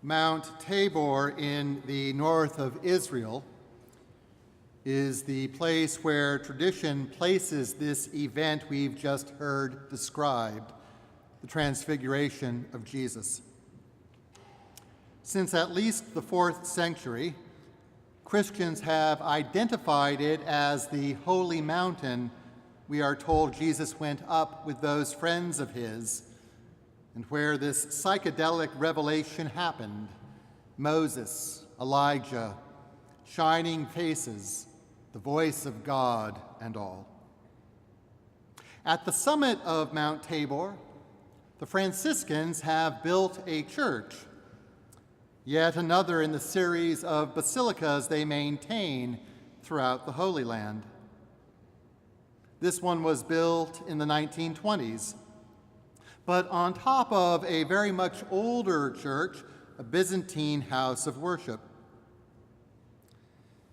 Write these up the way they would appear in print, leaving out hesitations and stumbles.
Mount Tabor in the north of Israel is the place where tradition places this event we've just heard described, the transfiguration of Jesus. Since at least the 4th century, Christians have identified it as the holy mountain we are told Jesus went up with those friends of his, and where this psychedelic revelation happened: Moses, Elijah, shining faces, the voice of God, and all. At the summit of Mount Tabor, the Franciscans have built a church, yet another in the series of basilicas they maintain throughout the Holy Land. This one was built in the 1920s, but on top of a very much older church, a Byzantine house of worship.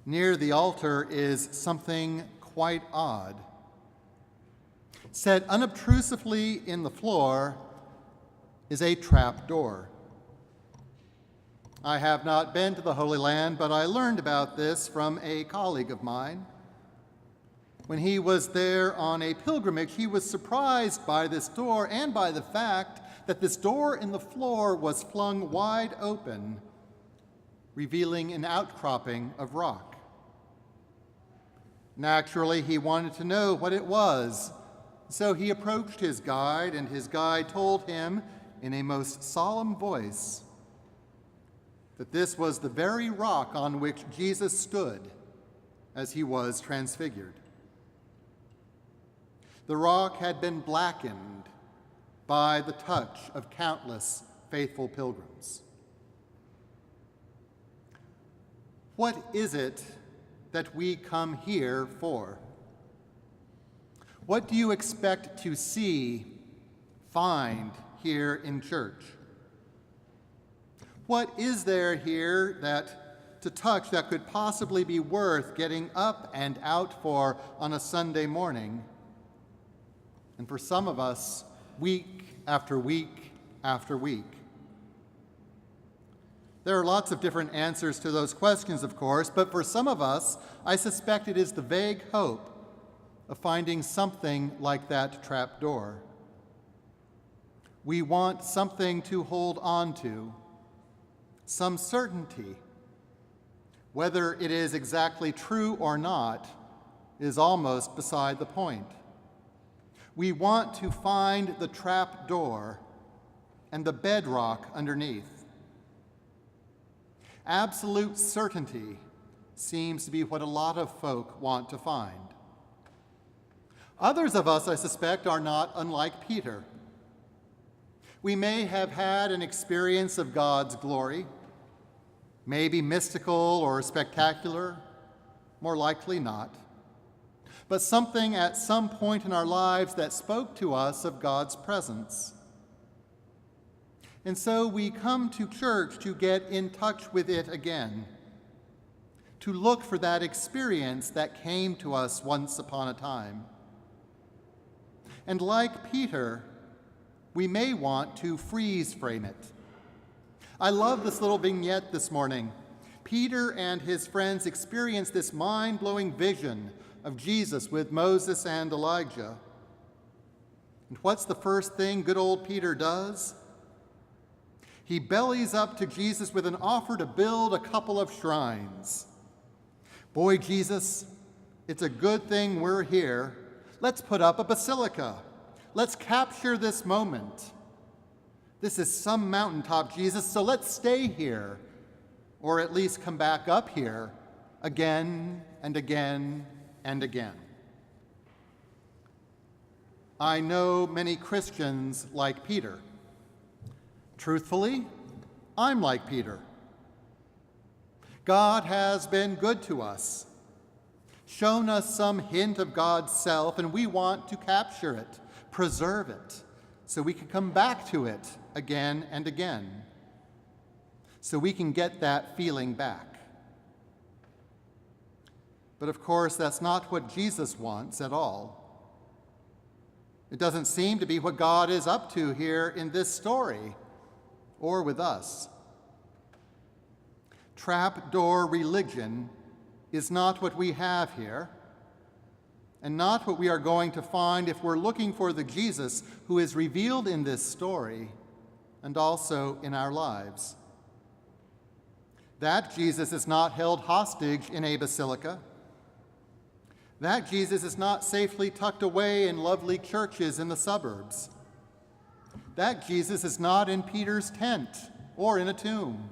Near the altar is something quite odd. Set unobtrusively in the floor is a trap door. I have not been to the Holy Land, but I learned about this from a colleague of mine. When he was there on a pilgrimage, he was surprised by this door and by the fact that this door in the floor was flung wide open, revealing an outcropping of rock. Naturally, he wanted to know what it was, so he approached his guide, and his guide told him in a most solemn voice that this was the very rock on which Jesus stood as he was transfigured. The rock had been blackened by the touch of countless faithful pilgrims. What is it that we come here for? What do you expect to see, find here in church? What is there here to touch that could possibly be worth getting up and out for on a Sunday morning? And for some of us, week after week after week. There are lots of different answers to those questions, of course, but for some of us, I suspect it is the vague hope of finding something like that trap door. We want something to hold on to, some certainty. Whether it is exactly true or not is almost beside the point. We want to find the trap door and the bedrock underneath. Absolute certainty seems to be what a lot of folk want to find. Others of us, I suspect, are not unlike Peter. We may have had an experience of God's glory, maybe mystical or spectacular, more likely not, but something at some point in our lives that spoke to us of God's presence. And so we come to church to get in touch with it again, to look for that experience that came to us once upon a time. And like Peter, we may want to freeze frame it. I love this little vignette this morning. Peter and his friends experience this mind-blowing vision of Jesus with Moses and Elijah. And what's the first thing good old Peter does? He bellies up to Jesus with an offer to build a couple of shrines. Boy, Jesus, it's a good thing we're here. Let's put up a basilica. Let's capture this moment. This is some mountaintop, Jesus, so let's stay here, or at least come back up here again and again and again. I know many Christians like Peter. Truthfully, I'm like Peter. God has been good to us, shown us some hint of God's self, and we want to capture it, preserve it, so we can come back to it again and again, so we can get that feeling back. But of course, that's not what Jesus wants at all. It doesn't seem to be what God is up to here in this story, or with us. Trapdoor religion is not what we have here, and not what we are going to find if we're looking for the Jesus who is revealed in this story and also in our lives. That Jesus is not held hostage in a basilica. That Jesus is not safely tucked away in lovely churches in the suburbs. That Jesus is not in Peter's tent or in a tomb.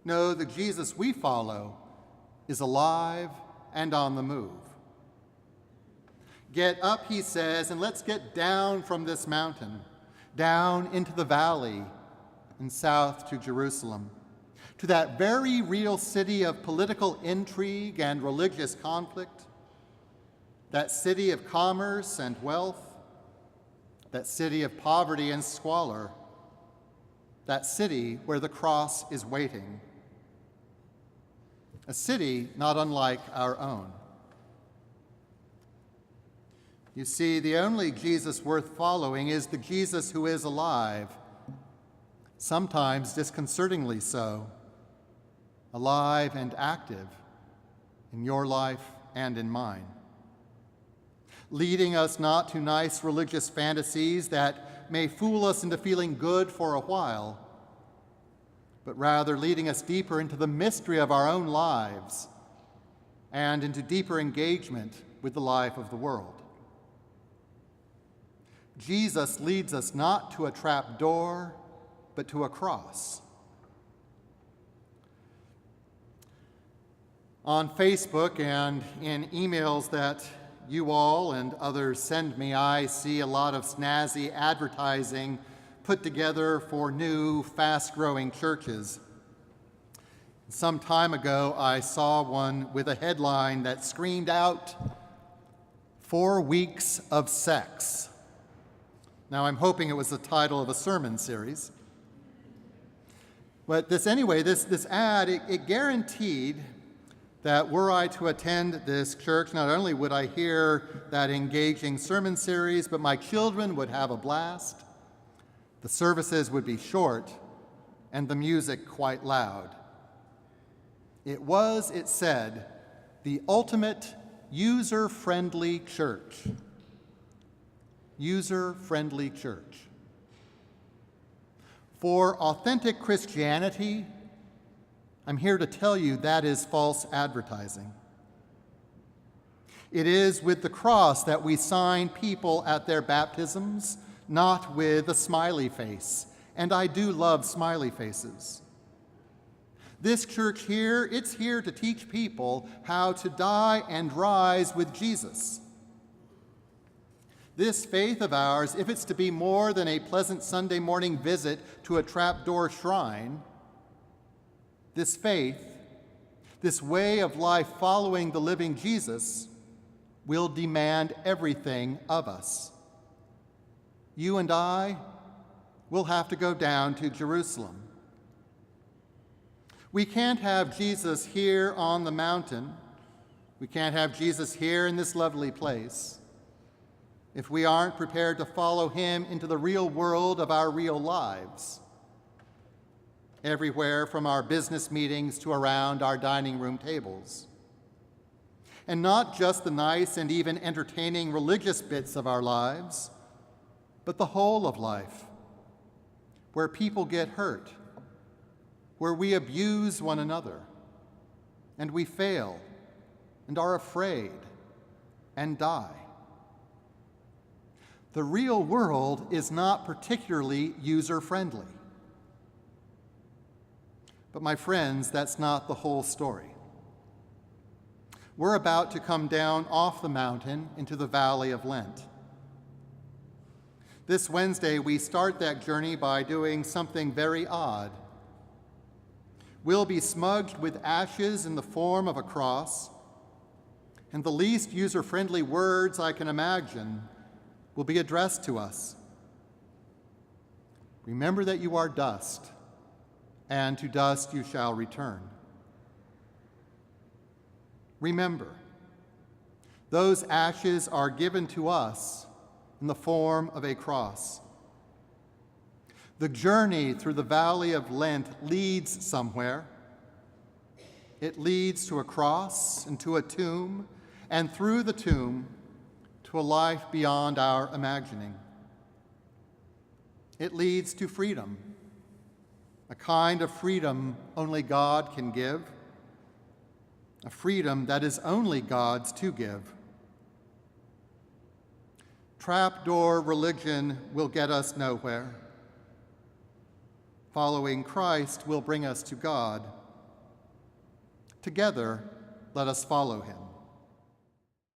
No, the Jesus we follow is alive and on the move. Get up, he says, and let's get down from this mountain, down into the valley and south to Jerusalem, to that very real city of political intrigue and religious conflict, that city of commerce and wealth, that city of poverty and squalor, that city where the cross is waiting, a city not unlike our own. You see, the only Jesus worth following is the Jesus who is alive, sometimes disconcertingly so, alive and active in your life and in mine, leading us not to nice religious fantasies that may fool us into feeling good for a while, but rather leading us deeper into the mystery of our own lives and into deeper engagement with the life of the world. Jesus leads us not to a trap door, but to a cross. On Facebook and in emails that you all and others send me, I see a lot of snazzy advertising put together for new, fast-growing churches. Some time ago, I saw one with a headline that screamed out, 4 weeks of sex. Now, I'm hoping it was the title of a sermon series. But this ad, it guaranteed that were I to attend this church, not only would I hear that engaging sermon series, but my children would have a blast, the services would be short, and the music quite loud. It was, it said, the ultimate user-friendly church. User-friendly church. For authentic Christianity, I'm here to tell you that is false advertising. It is with the cross that we sign people at their baptisms, not with a smiley face. And I do love smiley faces. This church here, it's here to teach people how to die and rise with Jesus. This faith of ours, if it's to be more than a pleasant Sunday morning visit to a trapdoor shrine, this faith, this way of life following the living Jesus, will demand everything of us. You and I will have to go down to Jerusalem. We can't have Jesus here on the mountain. We can't have Jesus here in this lovely place if we aren't prepared to follow him into the real world of our real lives, everywhere from our business meetings to around our dining room tables. And not just the nice and even entertaining religious bits of our lives, but the whole of life, where people get hurt, where we abuse one another, and we fail, and are afraid, and die. The real world is not particularly user-friendly. But my friends, that's not the whole story. We're about to come down off the mountain into the Valley of Lent. This Wednesday, we start that journey by doing something very odd. We'll be smudged with ashes in the form of a cross, and the least user-friendly words I can imagine will be addressed to us. Remember that you are dust, and to dust you shall return. Remember, those ashes are given to us in the form of a cross. The journey through the valley of Lent leads somewhere. It leads to a cross and to a tomb, and through the tomb to a life beyond our imagining. It leads to freedom, a kind of freedom only God can give, a freedom that is only God's to give. Trapdoor religion will get us nowhere. Following Christ will bring us to God. Together, let us follow him.